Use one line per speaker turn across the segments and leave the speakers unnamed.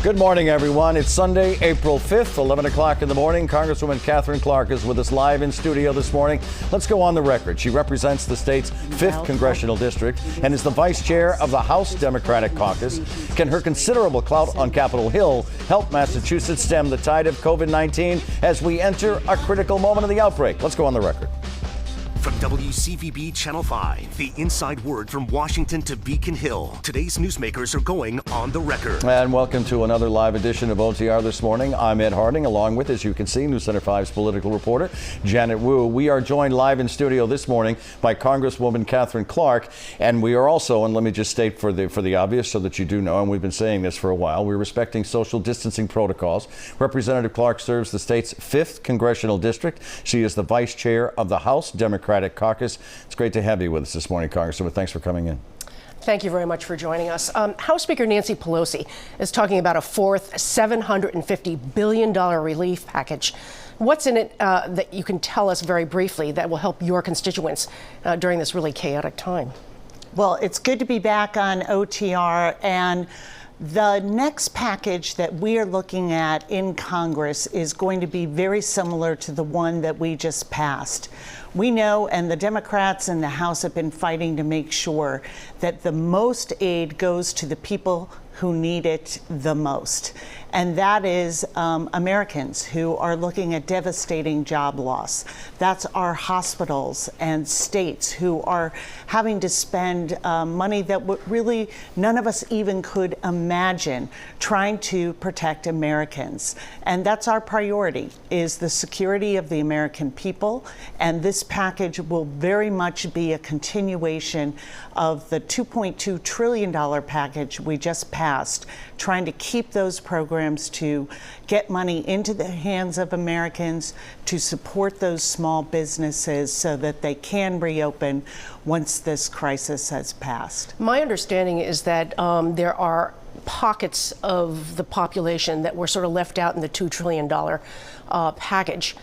Good morning, everyone. It's Sunday, April 5th, 11 o'clock in the morning. Congresswoman Katherine Clark is with us live in studio this morning. Let's go on the record. She represents the state's 5th congressional district and is the vice chair of the House Democratic Caucus. Can her considerable clout on Capitol Hill help Massachusetts stem the tide of COVID-19 as we enter a critical moment of the outbreak? Let's go on the record.
From WCVB Channel 5, the inside word from Washington to Beacon Hill. Today's newsmakers are going on the record.
And welcome to another live edition of OTR this morning. I'm Ed Harding, along with, as you can see, News Center 5's political reporter, Janet Wu. We are joined live in studio this morning by Congresswoman Katherine Clark. And we are also, and let me just state for the obvious so that you do know, and we've been saying this for a while, we're respecting social distancing protocols. Representative Clark serves the state's 5th congressional district. She is the vice chair of the House Democratic Caucus. It's great to have you with us this morning, Congresswoman. Thanks for coming in.
Thank you very much for joining us. House Speaker Nancy Pelosi is talking about a fourth $750 billion relief package. What's in it that you can tell us very briefly that will help your constituents during this really chaotic time?
Well, it's good to be back on OTR, and the next package that we are looking at in Congress is going to be very similar to the one that we just passed. We know, and the Democrats in the House have been fighting to make sure that the most aid goes to the people who need it the most. And that is Americans who are looking at devastating job loss. That's our hospitals and states who are having to spend money that really none of us even could imagine, trying to protect Americans. And that's our priority, is the security of the American people. And this package will very much be a continuation of the $2.2 trillion package we just passed, trying to keep those programs to get money into the hands of Americans, to support those small businesses so that they can reopen once this crisis has passed.
My understanding is that there are pockets of the population that were sort of left out in the $2 trillion package,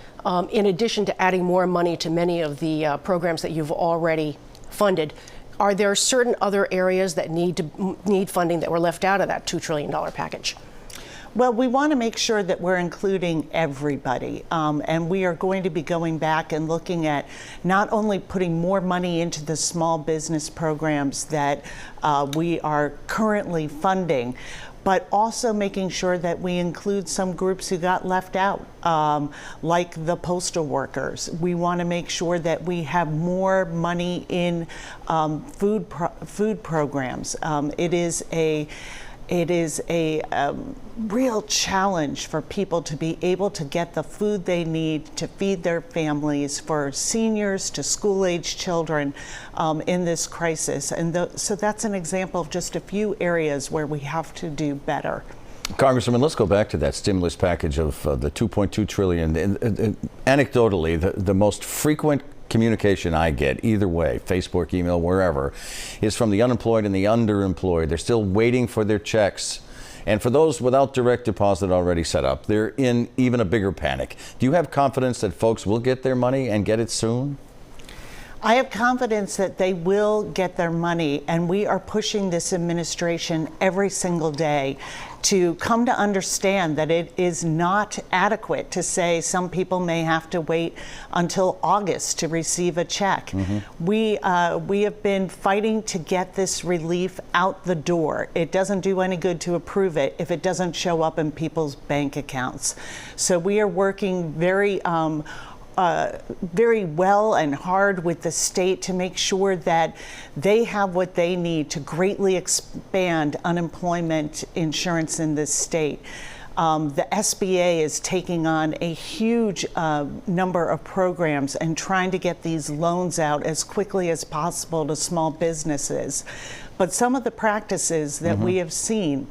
in addition to adding more money to many of the programs that you've already funded. Are there certain other areas that need funding that were left out of that $2 trillion package?
Well, we want to make sure that we're including everybody, and we are going to be going back and looking at not only putting more money into the small business programs that we are currently funding, but also making sure that we include some groups who got left out, like the postal workers. We want to make sure that we have more money in food programs. It is a real challenge for people to be able to get the food they need to feed their families, for seniors to school-age children in this crisis. And so that's an example of just a few areas where we have to do better.
Congresswoman, let's go back to that stimulus package of the $2.2 trillion. Anecdotally, the most frequent communication I get, either way, Facebook, email, wherever, is from the unemployed and the underemployed. They're still waiting for their checks. And for those without direct deposit already set up, they're in even a bigger panic. Do you have confidence that folks will get their money and get it soon?
I have confidence that they will get their money, and we are pushing this administration every single day to come to understand that it is not adequate to say some people may have to wait until August to receive a check. Mm-hmm. We have been fighting to get this relief out the door. It doesn't do any good to approve it if it doesn't show up in people's bank accounts. So we are working very well and hard with the state to make sure that they have what they need to greatly expand unemployment insurance in this state. The SBA is taking on a huge number of programs and trying to get these loans out as quickly as possible to small businesses. But some of the practices that we have seen,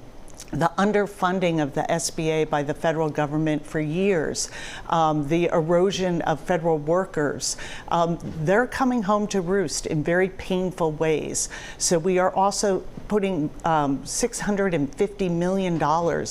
the underfunding of the SBA by the federal government for years, the erosion of federal workers, they're coming home to roost in very painful ways. So we are also putting $650 million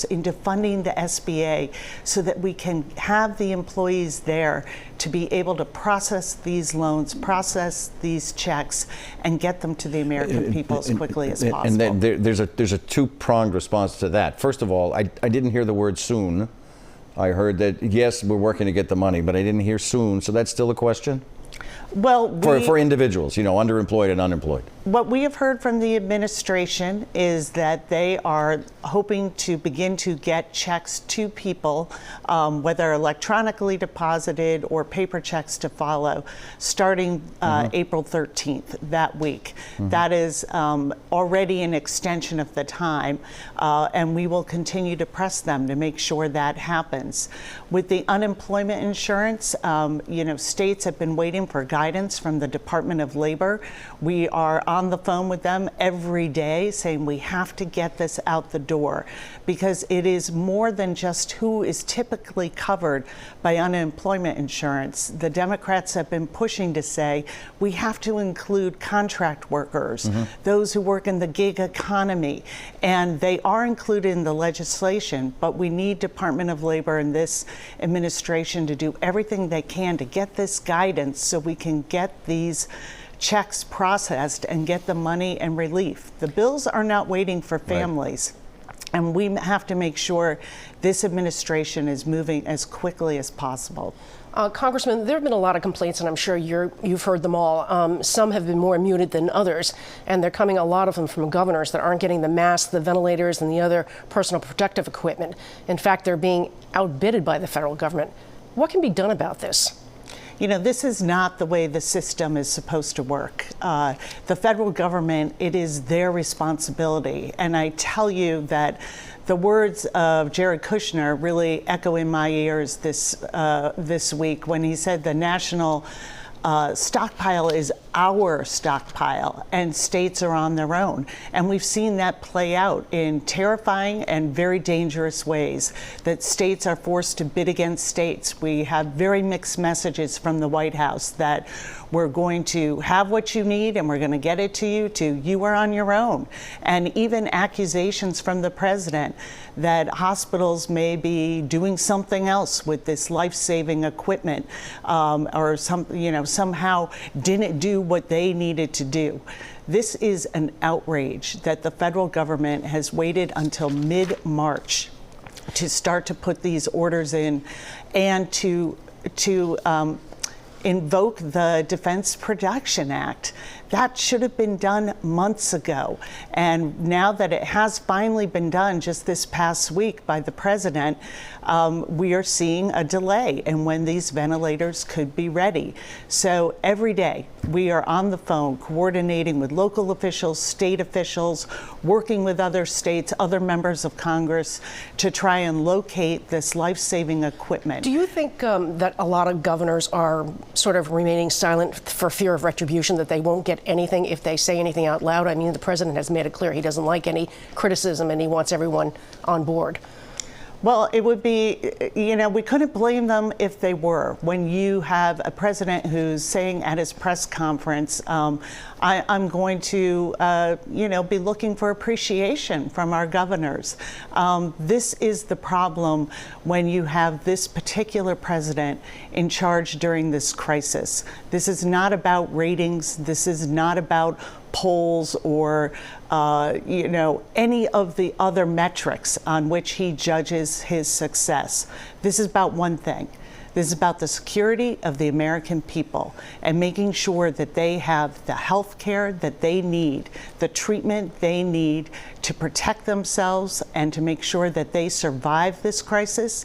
into funding the SBA so that we can have the employees there to be able to process these loans, process these checks, and get them to the American people as quickly as possible.
And then there's a two-pronged response to that. First of all, I didn't hear the word soon. I heard that, yes, we're working to get the money, but I didn't hear soon. So that's still a question?
Well,
for individuals, underemployed and unemployed.
What we have heard from the administration is that they are hoping to begin to get checks to people, whether electronically deposited or paper checks to follow, starting April 13th that week. That is already an extension of the time, and we will continue to press them to make sure that happens. With the unemployment insurance, states have been waiting for guidance from the Department of Labor. We are on the phone with them every day saying we have to get this out the door, because it is more than just who is typically covered by unemployment insurance. The Democrats have been pushing to say we have to include contract workers, those who work in the gig economy, and they are included in the legislation, but we need Department of Labor and this administration to do everything they can to get this guidance so we can get these checks processed and get the money and relief. The bills are not waiting for families. Right. And we have to make sure this administration is moving as quickly as possible.
Congressman, there have been a lot of complaints, and I'm sure you've heard them all. Some have been more muted than others, and they're coming, a lot of them, from governors that aren't getting the masks, the ventilators, and the other personal protective equipment. In fact, they're being outbidded by the federal government. What can be done about this?
This is not the way the system is supposed to work. The federal government, it is their responsibility. And I tell you that the words of Jared Kushner really echo in my ears this week when he said the national stockpile is our stockpile and states are on their own. And we've seen that play out in terrifying and very dangerous ways, that states are forced to bid against states. We have very mixed messages from the White House that we're going to have what you need and we're going to get it to you are on your own. And even accusations from the president that hospitals may be doing something else with this life-saving equipment, or somehow didn't do what they needed to do. This is an outrage that the federal government has waited until mid-March to start to put these orders in and to invoke the Defense Production Act. That should have been done months ago. And now that it has finally been done just this past week by the president, we are seeing a delay in when these ventilators could be ready. So every day we are on the phone coordinating with local officials, state officials, working with other states, other members of Congress to try and locate this life-saving equipment.
Do you think that a lot of governors are sort of remaining silent for fear of retribution, that they won't get anything if they say anything out loud? I mean, the president has made it clear he doesn't like any criticism and he wants everyone on board.
Well, it would be, we couldn't blame them if they were. When you have a president who's saying at his press conference, I'm going to, be looking for appreciation from our governors. This is the problem when you have this particular president in charge during this crisis. This is not about ratings. This is not about polls or any of the other metrics on which he judges his success. This is about one thing. This is about the security of the American people and making sure that they have the health care that they need, the treatment they need to protect themselves and to make sure that they survive this crisis,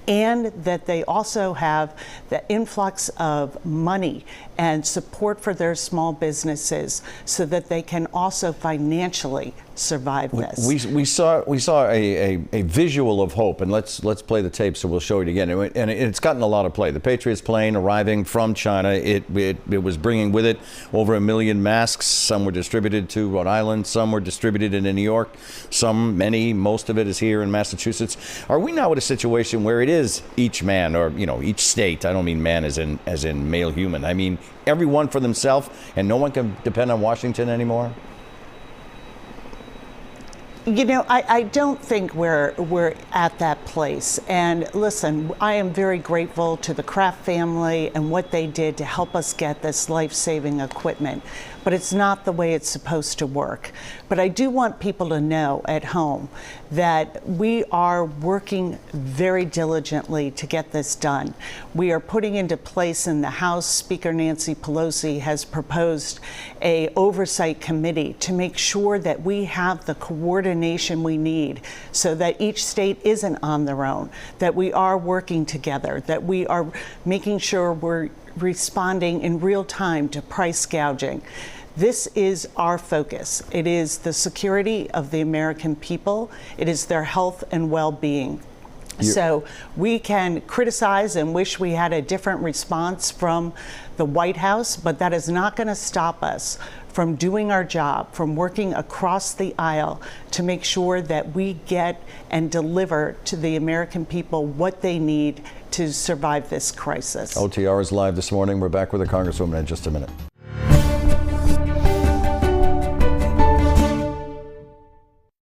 and that they also have the influx of money and support for their small businesses so that they can also financially survive this.
We saw a visual of hope, and let's play the tape so we'll show it again. And it's gotten a lot of play. The Patriots plane arriving from China, it was bringing with it over 1 million masks. Some were distributed to Rhode Island, some were distributed in New York, most of it is here in Massachusetts. Are we now at a situation where it is each man, or each state? I don't mean man as in male human. I mean everyone for themselves, and no one can depend on Washington anymore?
You know, I don't think we're at that place. And listen, I am very grateful to the Kraft family and what they did to help us get this life-saving equipment. But it's not the way it's supposed to work. But I do want people to know at home that we are working very diligently to get this done. We are putting into place in the House, Speaker Nancy Pelosi has proposed an oversight committee to make sure that we have the coordination we need so that each state isn't on their own, that we are working together, that we are making sure we're responding in real time to price gouging. This is our focus. It is the security of the American people. It is their health and well-being. So we can criticize and wish we had a different response from the White House, but that is not going to stop us from doing our job, from working across the aisle to make sure that we get and deliver to the American people what they need to survive this crisis.
OTR is live this morning. We're back with the Congresswoman in just a minute.